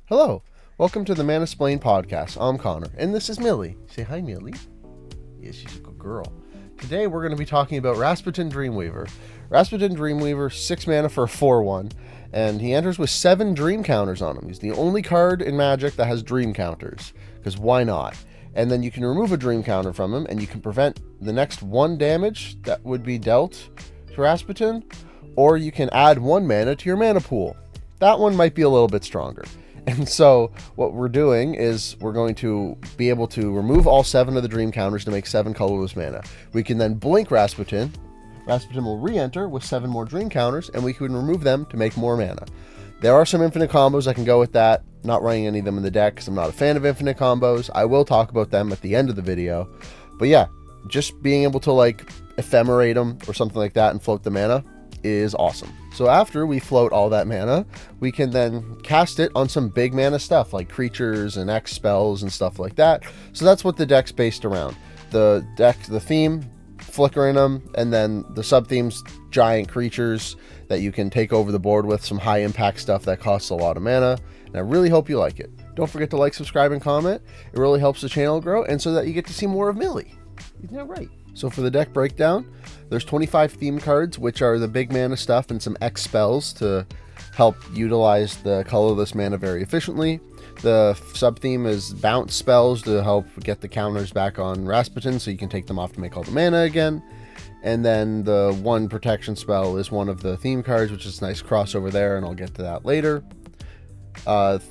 Hello, welcome to the Manasplained podcast. I'm Connor, and this is Millie. Say hi, Millie. Yes, she's a good girl. Today we're going to be talking about Rasputin Dreamweaver. Rasputin Dreamweaver, 6 mana for a 4/1, and he enters with 7 dream counters on him. He's the only card in Magic that has dream counters, because why not? And then you can remove a dream counter from him, and you can prevent the next 1 damage that would be dealt to Rasputin, or you can add 1 mana to your mana pool. That one might be a little bit stronger. And so what we're doing is we're going to be able to remove all 7 of the dream counters to make 7 colorless mana. We can then blink Rasputin. Rasputin will re-enter with 7 more dream counters, and we can remove them to make more mana. There are some infinite combos that can go with that. Not running any of them in the deck because I'm not a fan of infinite combos. I will talk about them at the end of the video. But yeah, just being able to like ephemerate them or something like that and float the mana is awesome. So after we float all that mana, we can then cast it on some big mana stuff like creatures and X spells and stuff like that. So that's what the deck's based around. The deck, the theme, flickering them, and then the sub-themes, giant creatures that you can take over the board with, some high impact stuff that costs a lot of mana. And I really hope you like it. Don't forget to like, subscribe, and comment. It really helps the channel grow, and so that you get to see more of Millie. Isn't that right? So for the deck breakdown, there's 25 theme cards, which are the big mana stuff, and some X spells to help utilize the colorless mana very efficiently. The sub-theme is bounce spells to help get the counters back on Rasputin so you can take them off to make all the mana again. And then the 1 protection spell is one of the theme cards, which is a nice crossover there, and I'll get to that later.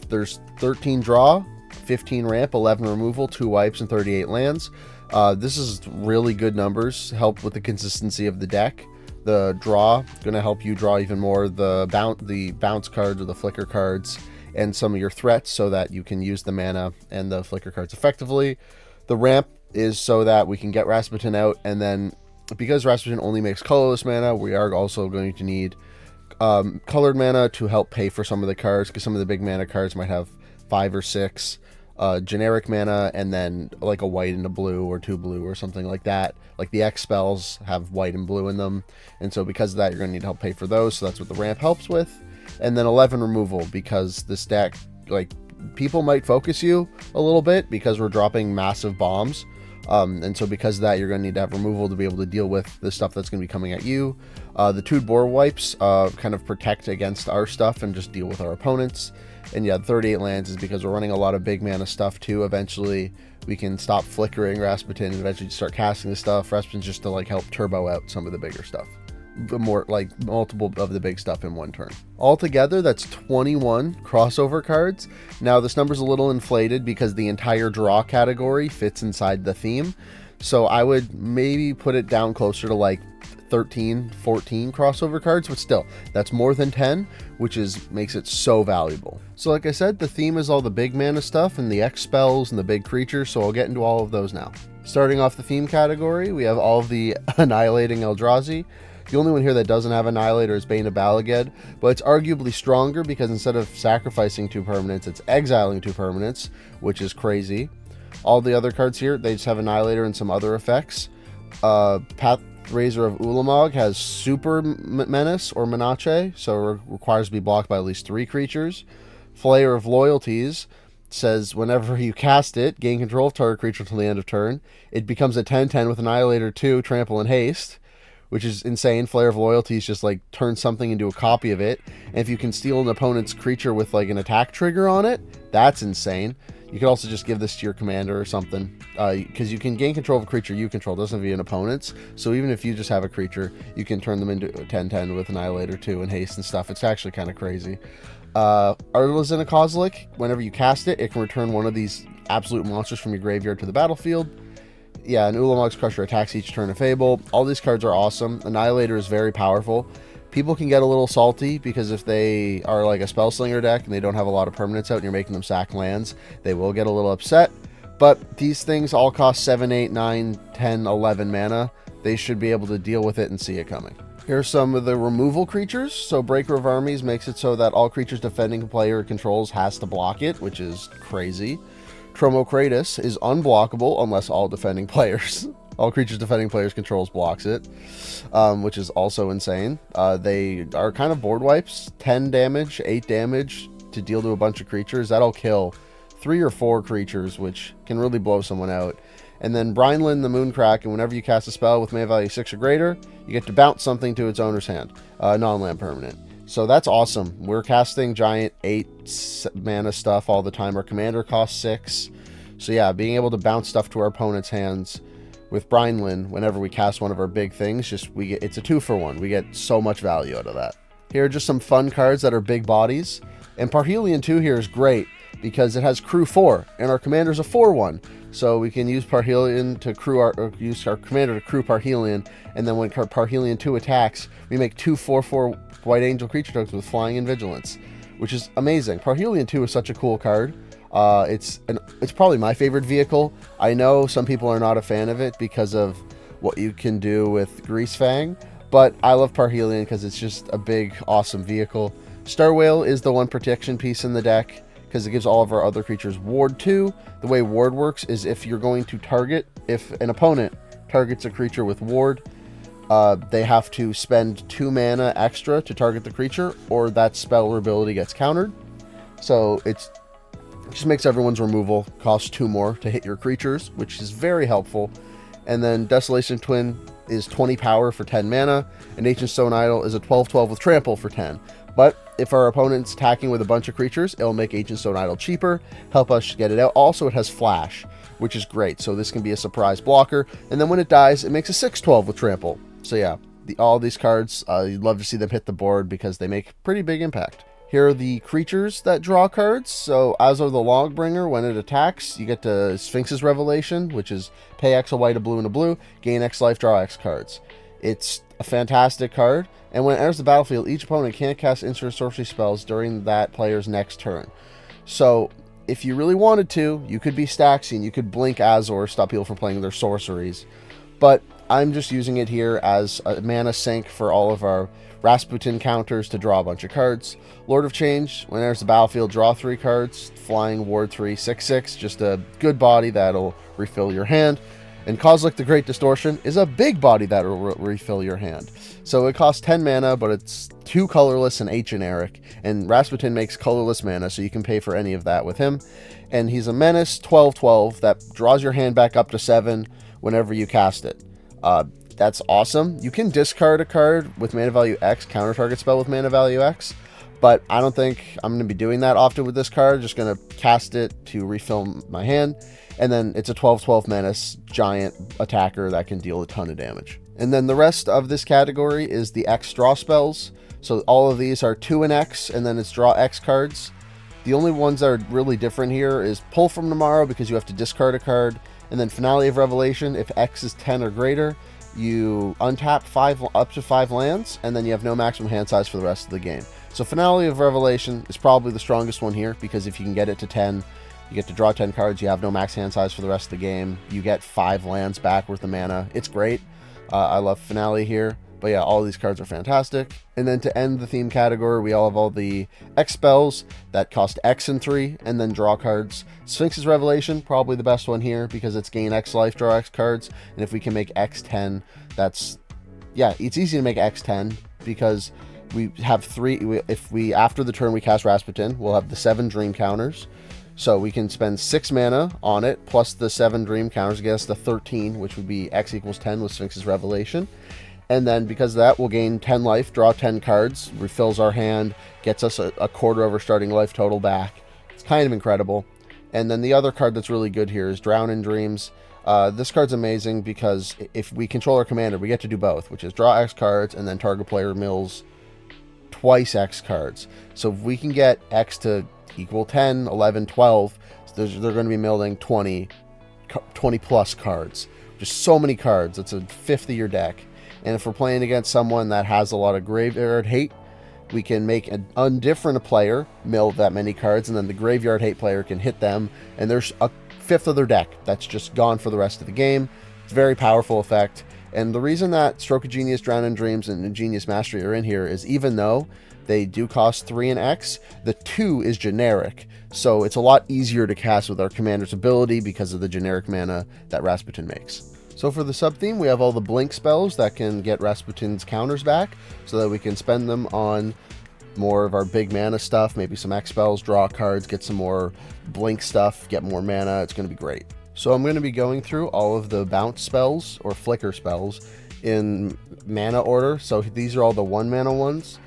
There's 13 draw, 15 ramp, 11 removal, 2 wipes, and 38 lands. This is really good numbers, help with the consistency of the deck. The draw, going to help you draw even more. The bounce cards or the flicker cards and some of your threats so that you can use the mana and the flicker cards effectively. The ramp is so that we can get Rasputin out, and then because Rasputin only makes colorless mana, we are also going to need colored mana to help pay for some of the cards, because some of the big mana cards might have 5 or 6 generic mana and then like a white and a blue or 2 blue or something like that. Like the X spells have white and blue in them, and so because of that you're going to need help pay for those, so that's what the ramp helps with. And then 11 removal, because this deck, like, people might focus you a little bit because we're dropping massive bombs, and so because of that you're going to need to have removal to be able to deal with the stuff that's going to be coming at you. The 2 board wipes kind of protect against our stuff and just deal with our opponents. And yeah, 38 lands is because we're running a lot of big mana stuff too. Eventually we can stop flickering Rasputin and eventually start casting the stuff. Rasputin's just to like help turbo out some of the bigger stuff. More like multiple of the big stuff in one turn. Altogether, that's 21 crossover cards. Now this number's a little inflated because the entire draw category fits inside the theme. So I would maybe put it down closer to like 13, 14 crossover cards, but still, that's more than 10, which makes it so valuable. So like I said, the theme is all the big mana stuff and the X spells and the big creatures, so I'll get into all of those now. Starting off the theme category, we have all of the Annihilating Eldrazi. The only one here that doesn't have Annihilator is Bane of Balaged, but it's arguably stronger because instead of sacrificing 2 permanents, it's exiling 2 permanents, which is crazy. All the other cards here, they just have Annihilator and some other effects. Pathrazer of Ulamog has Super Menace or Menace, so it requires to be blocked by at least 3 creatures. Flayer of Loyalties says whenever you cast it, gain control of target creature until the end of turn. It becomes a 10/10 with Annihilator 2, Trample, and Haste, which is insane. Flayer of Loyalties just like turns something into a copy of it. And if you can steal an opponent's creature with like an attack trigger on it, that's insane. You could also just give this to your commander or something, because you can gain control of a creature you control. It doesn't have to be an opponent's. So even if you just have a creature, you can turn them into a 10/10 with Annihilator 2 and Haste and stuff. It's actually kind of crazy. Artisan of Kozilek, whenever you cast it, it can return one of these absolute monsters from your graveyard to the battlefield. Yeah, and Ulamog's Crusher attacks each turn of Fable. All these cards are awesome. Annihilator is very powerful. People can get a little salty because if they are like a Spellslinger deck and they don't have a lot of permanents out and you're making them sack lands, they will get a little upset. But these things all cost 7, 8, 9, 10, 11 mana. They should be able to deal with it and see it coming. Here's some of the removal creatures. So Breaker of Armies makes it so that all creatures defending a player controls has to block it, which is crazy. Tromokratus is unblockable unless all defending players. All creatures defending players controls blocks it, which is also insane. They are kind of board wipes. 10 damage, 8 damage, to deal to a bunch of creatures, that'll kill 3 or 4 creatures, which can really blow someone out. And then Brinelin the Mooncrack, and whenever you cast a spell with mana value 6 or greater, you get to bounce something to its owner's hand, non-land permanent. So that's awesome. We're casting giant 8 mana stuff all the time. Our commander costs 6. So yeah, being able to bounce stuff to our opponent's hands with Brinelin whenever we cast one of our big things, it's a 2-for-1. We get so much value out of that. Here are just some fun cards that are big bodies. And Parhelion 2 here is great because it has crew 4, and our commander's a 4-1. So we can use Parhelion to crew use our commander to crew Parhelion, and then when Parhelion 2 attacks, we make 2 4/4 White Angel creature tokens with flying and vigilance, which is amazing. Parhelion 2 is such a cool card. It's probably my favorite vehicle. I know some people are not a fan of it because of what you can do with Greasefang, but I love Parhelion because it's just a big, awesome vehicle. Star Whale is the one protection piece in the deck because it gives all of our other creatures Ward 2. The way Ward works is if an opponent targets a creature with Ward, they have to spend 2 mana extra to target the creature, or that spell or ability gets countered. So it just makes everyone's removal cost 2 more to hit your creatures, which is very helpful. And then Desolation Twin is 20 power for 10 mana, and Ancient Stone Idol is a 12/12 with Trample for 10. But if our opponent's attacking with a bunch of creatures, it'll make Ancient Stone Idol cheaper, help us get it out. Also, it has Flash, which is great, so this can be a surprise blocker. And then when it dies, it makes a 6/12 with Trample. So yeah, all these cards, you'd love to see them hit the board because they make pretty big impact. Here are the creatures that draw cards. So Azor the Logbringer, when it attacks, you get to Sphinx's Revelation, which is pay X, a white, a blue, and a blue, gain X life, draw X cards. It's a fantastic card, and when it enters the battlefield, each opponent can't cast instant sorcery spells during that player's next turn. So if you really wanted to, you could be Staxian, you could blink Azor, stop people from playing their sorceries. But I'm just using it here as a mana sink for all of our Rasputin counters to draw a bunch of cards. Lord of Change, when it enters the battlefield, draw 3 cards. Flying, Ward 3, 6/6, just a good body that'll refill your hand. And Kozilek the Great Distortion is a big body that'll refill your hand. So it costs 10 mana, but it's 2 colorless and 8 generic. And Rasputin makes colorless mana, so you can pay for any of that with him. And he's a menace, 12/12, that draws your hand back up to 7 whenever you cast it. That's awesome. You can discard a card with mana value X, counter target spell with mana value X, but I don't think I'm going to be doing that often with this card. Just going to cast it to refill my hand, and then it's a 12/12 menace, giant attacker that can deal a ton of damage. And then the rest of this category is the X draw spells. So all of these are 2 and X, and then it's draw X cards. The only ones that are really different here is Pull from Tomorrow, because you have to discard a card, and then Finale of Revelation. If X is 10 or greater, you untap up to 5 lands, and then you have no maximum hand size for the rest of the game. So Finale of Revelation is probably the strongest one here, because if you can get it to 10, you get to draw 10 cards, you have no max hand size for the rest of the game, you get 5 lands back worth of mana. It's great. I love Finale here. But yeah, all these cards are fantastic. And then to end the theme category, we all have all the X spells that cost X and 3, and then draw cards. Sphinx's Revelation, probably the best one here, because it's gain X life, draw X cards. And if we can make X 10, it's easy to make X 10, because we have 3, after the turn we cast Rasputin, we'll have the 7 dream counters. So we can spend 6 mana on it, plus the 7 dream counters, get us the 13, which would be X equals 10 with Sphinx's Revelation. And then because of that, we'll gain 10 life, draw 10 cards, refills our hand, gets us a quarter of our starting life total back. It's kind of incredible. And then the other card that's really good here is Drown in Dreams. This card's amazing because if we control our commander, we get to do both, which is draw X cards and then target player mills twice X cards. So if we can get X to equal 10, 11, 12, they're going to be milling 20 plus cards. Just so many cards. It's a fifth of your deck. And if we're playing against someone that has a lot of graveyard hate, we can make an undifferent player mill that many cards, and then the graveyard hate player can hit them, and there's a fifth of their deck that's just gone for the rest of the game. It's a very powerful effect. And the reason that Stroke of Genius, Drown in Dreams, and Ingenious Mastery are in here is even though they do cost 3 and X, the 2 is generic. So it's a lot easier to cast with our commander's ability because of the generic mana that Rasputin makes. So for the sub-theme, we have all the blink spells that can get Rasputin's counters back so that we can spend them on more of our big mana stuff, maybe some X spells, draw cards, get some more blink stuff, get more mana. It's going to be great. So I'm going to be going through all of the bounce spells or flicker spells in mana order. So these are all the 1 mana ones.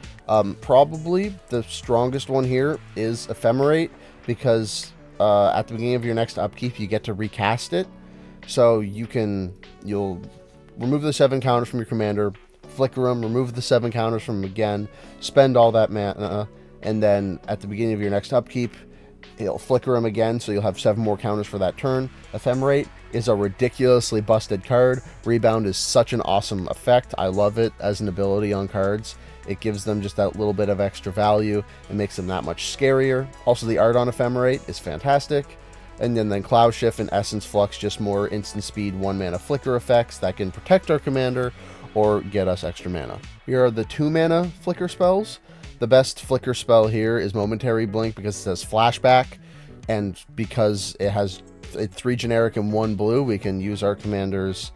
Probably the strongest one here is Ephemerate, because at the beginning of your next upkeep, you get to recast it. So you'll remove the 7 counters from your commander, flicker them, remove the 7 counters from them again, spend all that mana, and then at the beginning of your next upkeep, it'll flicker them again, so you'll have 7 more counters for that turn. Ephemerate is a ridiculously busted card. Rebound is such an awesome effect. I love it as an ability on cards. It gives them just that little bit of extra value and makes them that much scarier. Also, the art on Ephemerate is fantastic. And then Cloud Shift and Essence Flux, just more instant speed 1 mana flicker effects that can protect our commander or get us extra mana. Here are the 2 mana flicker spells. The best flicker spell here is Momentary Blink, because it says flashback, and because it has 3 generic and 1 blue, we can use our commander's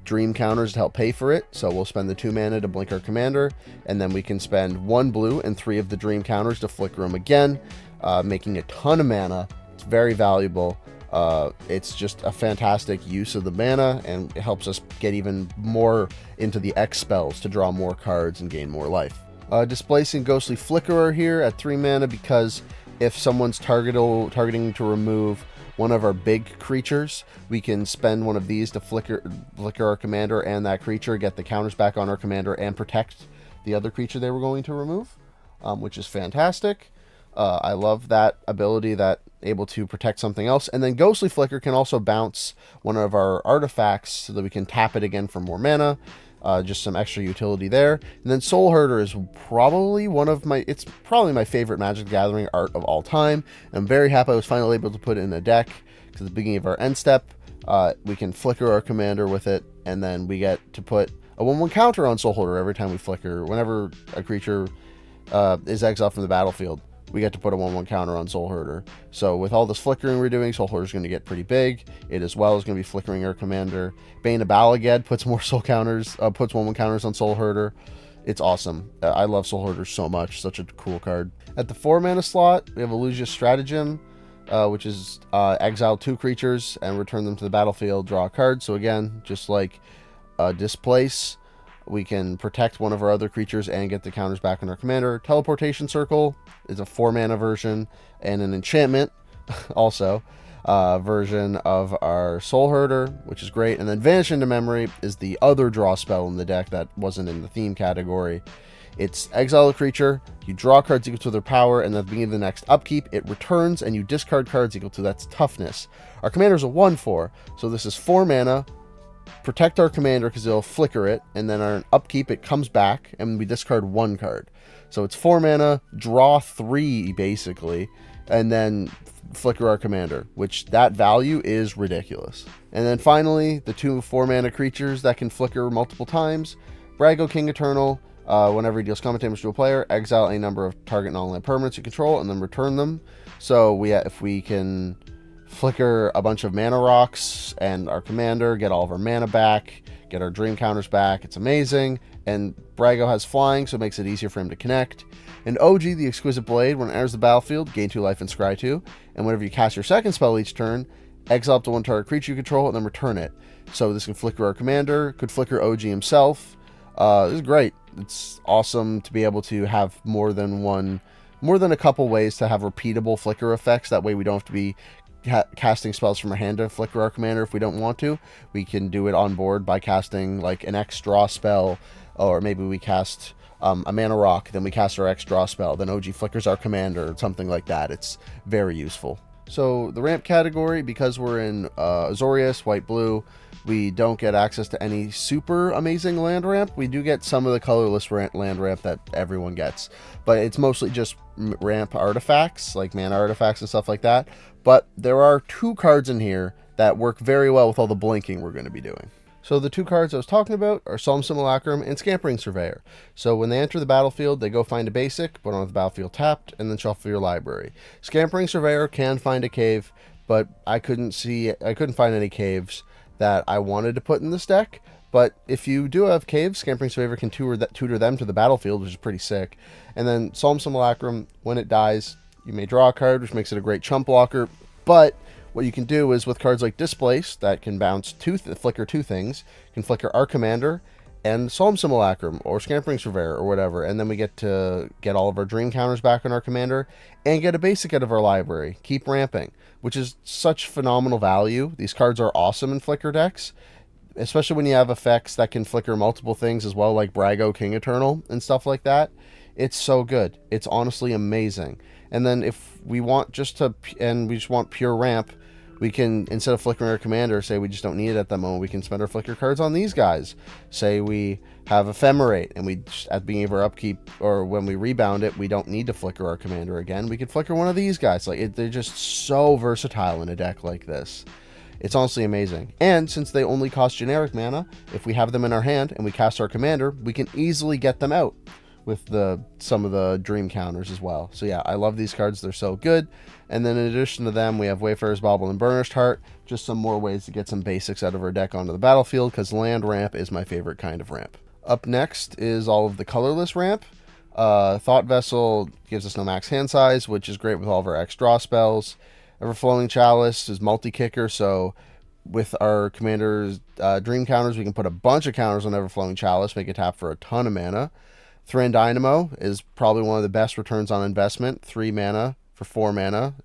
dream counters to help pay for it. So we'll spend the 2 mana to blink our commander, and then we can spend 1 blue and 3 of the dream counters to flicker them again, making a ton of mana. It's very valuable. It's just a fantastic use of the mana, and it helps us get even more into the X spells to draw more cards and gain more life. Displacing Ghostly Flickerer here at 3 mana, because if someone's targeting to remove one of our big creatures, we can spend one of these to flicker our commander and that creature, get the counters back on our commander, and protect the other creature they were going to remove, which is fantastic. I love that ability, that able to protect something else. And then Ghostly Flicker can also bounce one of our artifacts so that we can tap it again for more mana. Just some extra utility there. And then Soul Herder is probably it's probably my favorite Magic the Gathering art of all time. I'm very happy I was finally able to put it in a deck, because at the beginning of our end step, we can flicker our commander with it, and then we get to put a 1/1 counter on Soul Herder every time we flicker. Whenever a creature is exiled from the battlefield, we get to put a 1/1 counter on Soul Herder. So with all this flickering we're doing, Soul Herder is going to get pretty big. It as well is going to be flickering our commander. Bane of Balagad puts more soul counters, puts 1/1 counters on Soul Herder. It's awesome. I love Soul Herder so much. Such a cool card. At the 4 mana slot, we have Illusious Stratagem, which is exile 2 creatures and return them to the battlefield, draw a card. So again, just like Displace, we can protect one of our other creatures and get the counters back on our commander. Teleportation Circle is a 4 mana version and an enchantment also version of our Soul Herder, which is great. And then Vanish into Memory is the other draw spell in the deck that wasn't in the theme category. It's exile a creature, you draw cards equal to their power, and at the beginning of the next upkeep, it returns and you discard cards equal to that's toughness. Our commander's a 1/4, so this is 4 mana. Protect our commander because it'll flicker it, and then our upkeep it comes back and we discard 1 card. So it's 4 mana, draw 3 basically, and then flicker our commander, which that value is ridiculous. And then finally, the 2 4 mana creatures that can flicker multiple times. Brago King Eternal, whenever he deals combat damage to a player, exile any number of target non-land permanents you control and then return them. So if we can flicker a bunch of mana rocks and our commander, get all of our mana back, get our dream counters back, it's amazing. And Brago has flying, so it makes it easier for him to connect. And OG, the Exquisite Blade, when it enters the battlefield, gain 2 life and scry 2. And whenever you cast your second spell each turn, exile up to 1 target creature you control and then return it. So this can flicker our commander, could flicker OG himself. This is great. It's awesome to be able to have more than a couple ways to have repeatable flicker effects. That way we don't have to be casting spells from our hand to flicker our commander if we don't want to. We can do it on board by casting like an X draw spell, or maybe we cast a mana rock, then we cast our X draw spell, then OG flickers our commander, or something like that. It's very useful. So the ramp category, because we're in Azorius, white-blue, we don't get access to any super amazing land ramp. We do get some of the colorless land ramp that everyone gets, but it's mostly just ramp artifacts, like mana artifacts and stuff like that. But there are 2 cards in here that work very well with all the blinking we're going to be doing. So the 2 cards I was talking about are Solemn Simulacrum and Scampering Surveyor. So when they enter the battlefield, they go find a basic, put on the battlefield tapped, and then shuffle your library. Scampering Surveyor can find a cave, but I couldn't find any caves that I wanted to put in this deck. But if you do have caves, Scampering Survivor can tutor them to the battlefield, which is pretty sick. And then Solemn Simulacrum, when it dies, you may draw a card, which makes it a great chump blocker. But what you can do is with cards like Displace, that can bounce flicker two things, you can flicker our commander and Solemn Simulacrum or Scampering Surveyor or whatever, and then we get to get all of our dream counters back on our commander and get a basic out of our library. Keep ramping, which is such phenomenal value. These cards are awesome in flicker decks, especially when you have effects that can flicker multiple things as well, like Brago, King Eternal, and stuff like that. It's so good. It's honestly amazing. And then if we want we just want pure ramp, we can, instead of flickering our commander, say we just don't need it at the moment, we can spend our flicker cards on these guys. Say we have Ephemerate, and we just, at the beginning of our upkeep, or when we rebound it, we don't need to flicker our commander again. We could flicker one of these guys. They're just so versatile in a deck like this. It's honestly amazing. And since they only cost generic mana, if we have them in our hand and we cast our commander, we can easily get them out with some of the dream counters as well. So yeah, I love these cards. They're so good. And then in addition to them, we have Wayfarer's Bauble and Burnished Heart. Just some more ways to get some basics out of our deck onto the battlefield, because land ramp is my favorite kind of ramp. Up next is all of the colorless ramp. Thought Vessel gives us no max hand size, which is great with all of our X draw spells. Everflowing Chalice is multi-kicker, so with our commander's dream counters, we can put a bunch of counters on Everflowing Chalice, make it tap for a ton of mana. Thran Dynamo is probably one of the best returns on investment. 3 mana for 4 mana.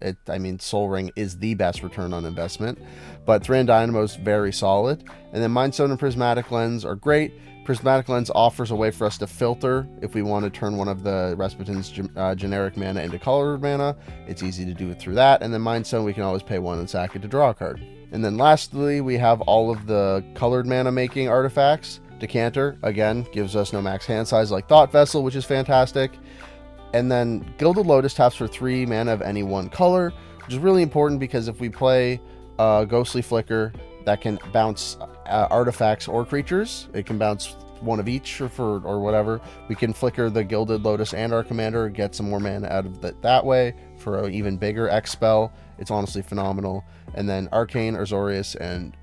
Soul Ring is the best return on investment, but Thran Dynamo is very solid. And then Mindstone and Prismatic Lens are great. Prismatic Lens offers a way for us to filter if we want to turn one of the Rasputin's generic mana into colored mana. It's easy to do it through that. And then Mindstone, we can always pay 1 and sack it to draw a card. And then lastly, we have all of the colored mana making artifacts. Decanter, again, gives us no max hand size like Thought Vessel, which is fantastic. And then Gilded Lotus taps for 3 mana of any one color, which is really important because if we play Ghostly Flicker that can bounce artifacts or creatures, it can bounce one of each or whatever, we can flicker the Gilded Lotus and our commander, get some more mana out of that way for an even bigger X spell. It's honestly phenomenal. And then Arcane, Azorius, and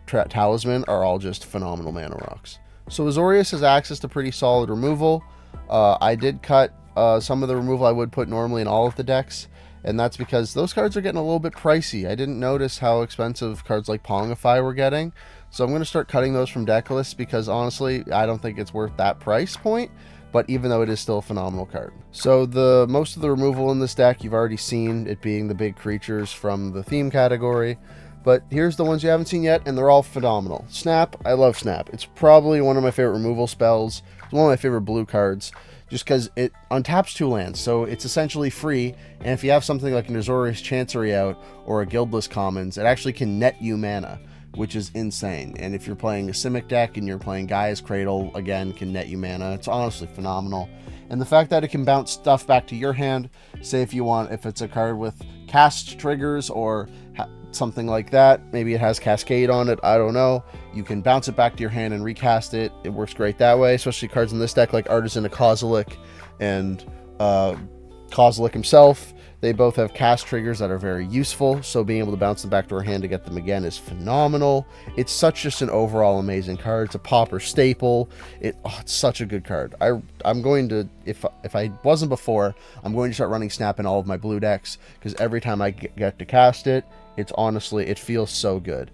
Talisman are all just phenomenal mana rocks. So Azorius has access to pretty solid removal. I did cut some of the removal I would put normally in all of the decks, and that's because those cards are getting a little bit pricey. I didn't notice how expensive cards like Pongify were getting, so I'm going to start cutting those from Decklist because honestly, I don't think it's worth that price point, but even though it is still a phenomenal card. So most of the removal in this deck, you've already seen, it being the big creatures from the theme category. But here's the ones you haven't seen yet, and they're all phenomenal. Snap, I love Snap. It's probably one of my favorite removal spells. It's one of my favorite blue cards, just because it untaps 2 lands, so it's essentially free. And if you have something like an Azorius Chancery out or a Guildless Commons, it actually can net you mana, which is insane. And if you're playing a Simic deck and you're playing Gaia's Cradle, again, can net you mana. It's honestly phenomenal. And the fact that it can bounce stuff back to your hand, say if it's a card with cast triggers or something like that, maybe it has Cascade on it, I don't know, you can bounce it back to your hand and recast it. It works great that way, especially cards in this deck like Artisan of Kozilek and Kozilek himself. They both have cast triggers that are very useful, so being able to bounce them back to our hand to get them again is phenomenal. It's just an overall amazing card. It's a Pauper staple. It's such a good card. I'm going to, if I wasn't before, I'm going to start running Snap in all of my blue decks, because every time I get to cast it, it feels so good.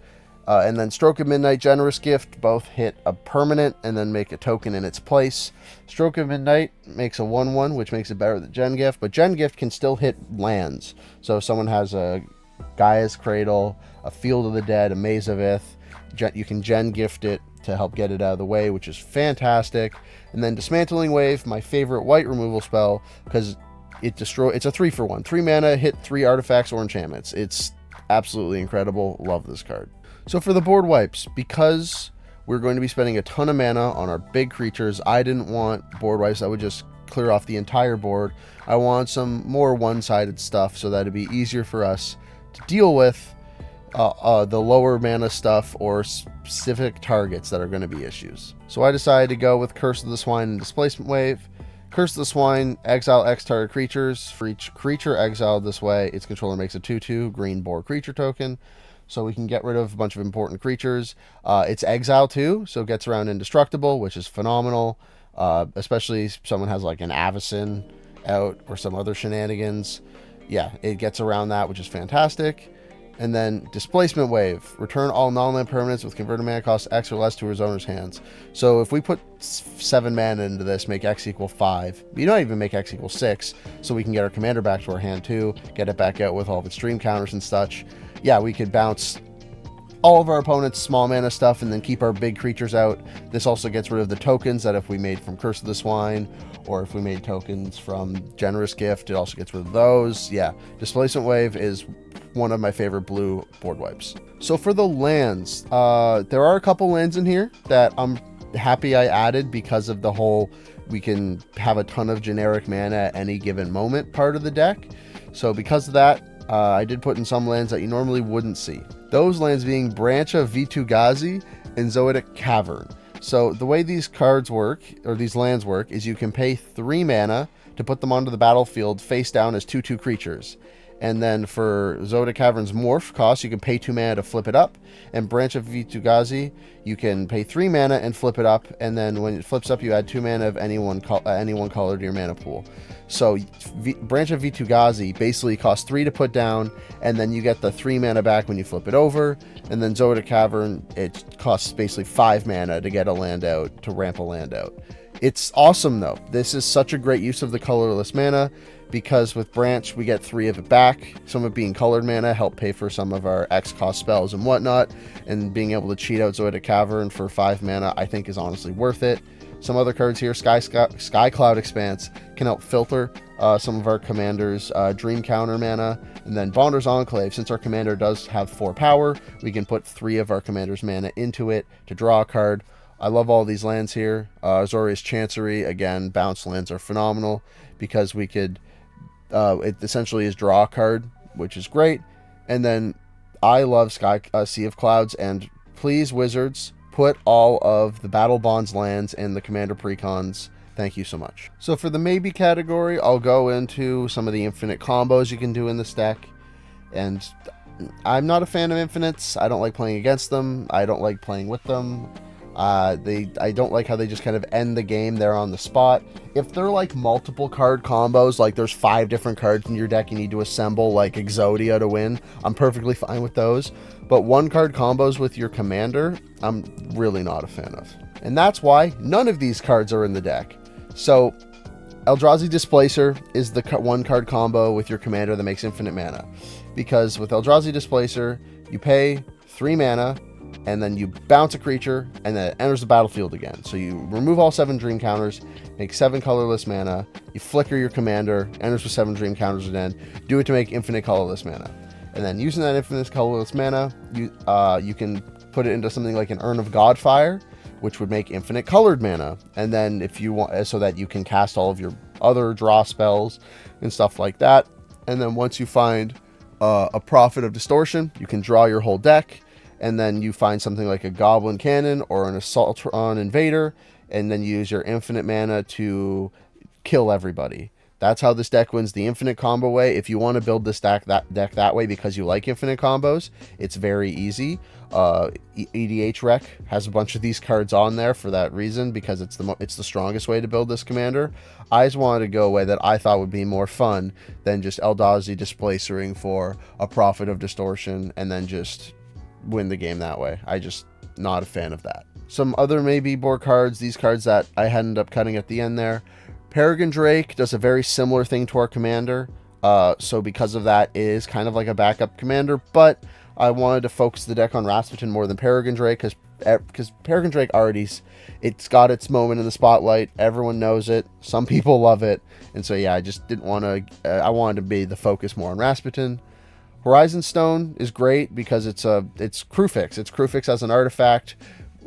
And then Stroke of Midnight, Generous Gift, both hit a permanent and then make a token in its place. Stroke of Midnight makes a 1/1, which makes it better than Gen Gift, but Gen Gift can still hit lands. So if someone has a Gaia's Cradle, a Field of the Dead, a Maze of Ith, you can Gen Gift it to help get it out of the way, which is fantastic. And then Dismantling Wave, my favorite white removal spell, because it's a 3-for-1. 3 mana, hit 3 artifacts or enchantments. It's absolutely incredible. Love this card. So for the board wipes, because we're going to be spending a ton of mana on our big creatures, I didn't want board wipes that would just clear off the entire board. I want some more one-sided stuff so that it'd be easier for us to deal with the lower mana stuff or specific targets that are going to be issues. So I decided to go with Curse of the Swine and Displacement Wave. Curse of the Swine, exile X target creatures. For each creature exiled this way, its controller makes a 2/2 green boar creature token. so we can get rid of a bunch of important creatures. It's exile too, so it gets around indestructible, which is phenomenal. Especially if someone has like an Avacyn out or some other shenanigans. Yeah, it gets around that, which is fantastic. And then Displacement Wave. Return all non-land permanents with converted mana cost X or less to his owner's hands. So if we put 7 mana into this, make X equal 5. You don't even make X equal 6, so we can get our commander back to our hand too, get it back out with all of its stream counters and such. Yeah, we could bounce all of our opponent's small mana stuff and then keep our big creatures out. This also gets rid of the tokens that if we made from Curse of the Swine, or if we made tokens from Generous Gift, it also gets rid of those. Yeah, Displacement Wave is one of my favorite blue board wipes. So for the lands, there are a couple lands in here that I'm happy I added because of the whole we can have a ton of generic mana at any given moment part of the deck. So because of that, I did put in some lands that you normally wouldn't see. Those lands being Branch of Vitu-Ghazi and Zoetic Cavern. So the way these cards work, or these lands work, is you can pay 3 mana to put them onto the battlefield face down as 2/2 creatures. And then for Zoetic Cavern's morph cost, you can pay 2 mana to flip it up. And Branch of Vitu-Ghazi, you can pay 3 mana and flip it up. And then when it flips up, you add 2 mana of any one color to your mana pool. So Branch of Vitu-Ghazi basically costs 3 to put down, and then you get the 3 mana back when you flip it over. And then Zoetic Cavern, it costs basically 5 mana to get a land out, to ramp a land out. It's awesome though. This is such a great use of the colorless mana, because with Branch we get 3 of it back. Some of it being colored mana help pay for some of our X cost spells and whatnot, and being able to cheat out Zoetic Cavern for 5 mana I think is honestly worth it. Some other cards here, Sky Cloud Expanse can help filter some of our commanders' dream counter mana. And then Bonder's Enclave, since our commander does have 4 power, we can put 3 of our commander's mana into it to draw a card. I love all these lands here. Azorius Chancery, again, bounce lands are phenomenal because we could, it essentially is draw a card, which is great. And then I love Sea of Clouds, and please, Wizards, put all of the Battle Bonds lands in the Commander Precons. Thank you so much. So for the maybe category, I'll go into some of the infinite combos you can do in this deck. And I'm not a fan of infinites. I don't like playing against them. I don't like playing with them. I don't like how they just kind of end the game there on the spot. If they're like multiple card combos, like there's 5 different cards in your deck you need to assemble like Exodia to win, I'm perfectly fine with those. But 1 card combos with your commander, I'm really not a fan of. And that's why none of these cards are in the deck. So Eldrazi Displacer is the 1 card combo with your commander that makes infinite mana. Because with Eldrazi Displacer, you pay 3 mana, and then you bounce a creature, and then it enters the battlefield again. So you remove all 7 dream counters, make 7 colorless mana, you flicker your commander, enters with 7 dream counters again, do it to make infinite colorless mana. And then using that infinite colorless mana, you can put it into something like an Urn of Godfire, which would make infinite colored mana. And then if you want, so that you can cast all of your other draw spells and stuff like that. And then once you find a Prophet of Distortion, you can draw your whole deck. And then you find something like a Goblin Cannon or an Assaultron Invader, and then you use your infinite mana to kill everybody. That's how this deck wins the infinite combo way. If you want to build this deck that way because you like infinite combos, it's very easy. EDH Rec has a bunch of these cards on there for that reason, because it's the strongest way to build this commander. I just wanted to go a way that I thought would be more fun than just Eldrazi Displacering for a Prophet of Distortion and then just win the game that way. I just not a fan of that. Some other maybe board cards, these cards that I ended up cutting at the end there. Peregrine Drake does a very similar thing to our commander, so because of that it is kind of like a backup commander, but I wanted to focus the deck on Rasputin more than Peregrine Drake, because Peregrine Drake it's got its moment in the spotlight, everyone knows it, some people love it, and so yeah, I just didn't want to, I wanted to be the focus more on Rasputin. Horizon Stone is great because it's crew fix. It's crew fix as an artifact.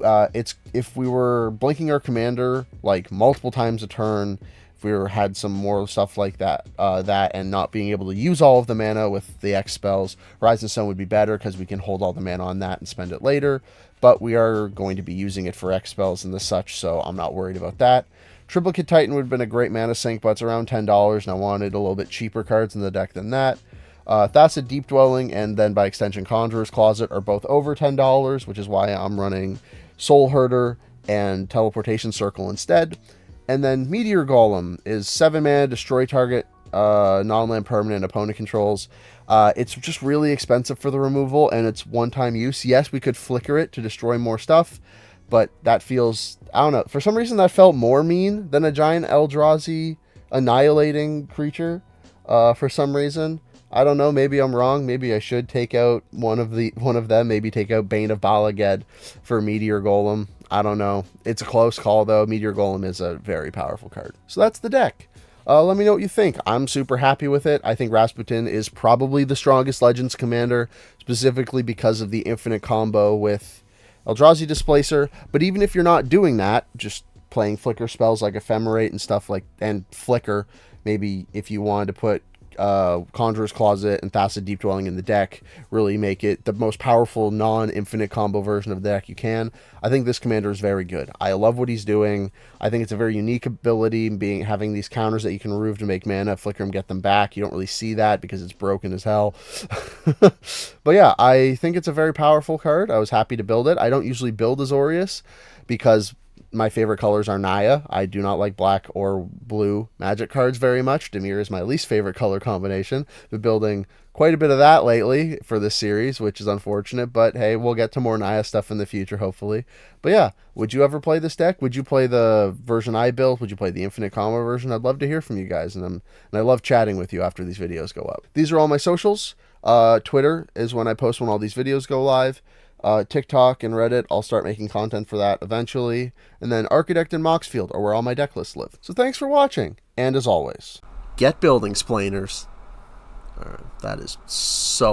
If we were blinking our commander like multiple times a turn, if we had some more stuff like that, and not being able to use all of the mana with the X spells, Horizon Stone would be better because we can hold all the mana on that and spend it later. But we are going to be using it for X spells and the such, so I'm not worried about that. Triplicate Titan would have been a great mana sink, but it's around $10, and I wanted a little bit cheaper cards in the deck than that. Thacid Deep Dwelling, and then by extension Conjurer's Closet are both over $10, which is why I'm running Soul Herder and Teleportation Circle instead. And then Meteor Golem is 7 mana, destroy target non-land permanent opponent controls. It's just really expensive for the removal, and it's one-time use. Yes, we could flicker it to destroy more stuff, but that feels, I don't know, for some reason that felt more mean than a giant Eldrazi annihilating creature. For some reason, I don't know, maybe I'm wrong. Maybe I should take out one of them, maybe take out Bane of Balaged for Meteor Golem. I don't know. It's a close call, though. Meteor Golem is a very powerful card. So that's the deck. Let me know what you think. I'm super happy with it. I think Rasputin is probably the strongest Legends commander, specifically because of the infinite combo with Eldrazi Displacer. But even if you're not doing that, just playing flicker spells like Ephemerate and stuff like, and flicker, maybe if you wanted to put Conjurer's Closet and Thacid Deep Dwelling in the deck, really make it the most powerful non-infinite combo version of the deck you can. I think this commander is very good. I love what he's doing. I think it's a very unique ability, having these counters that you can remove to make mana, flicker them, get them back. You don't really see that because it's broken as hell. But yeah, I think it's a very powerful card. I was happy to build it. I don't usually build Azorius because my favorite colors are Naya. I do not like black or blue Magic cards very much. Dimir is my least favorite color combination. Been building quite a bit of that lately for this series, which is unfortunate, but hey, we'll get to more Naya stuff in the future, hopefully. But yeah, would you ever play this deck? Would you play the version I built? Would you play the infinite combo version? I'd love to hear from you guys, and I love chatting with you after these videos go up. These are all my socials. Twitter is when I post when all these videos go live. TikTok and Reddit, I'll start making content for that eventually. And then Architect and Moxfield are where all my deck lists live. So thanks for watching, and as always, get building, splainers. Alright, that is so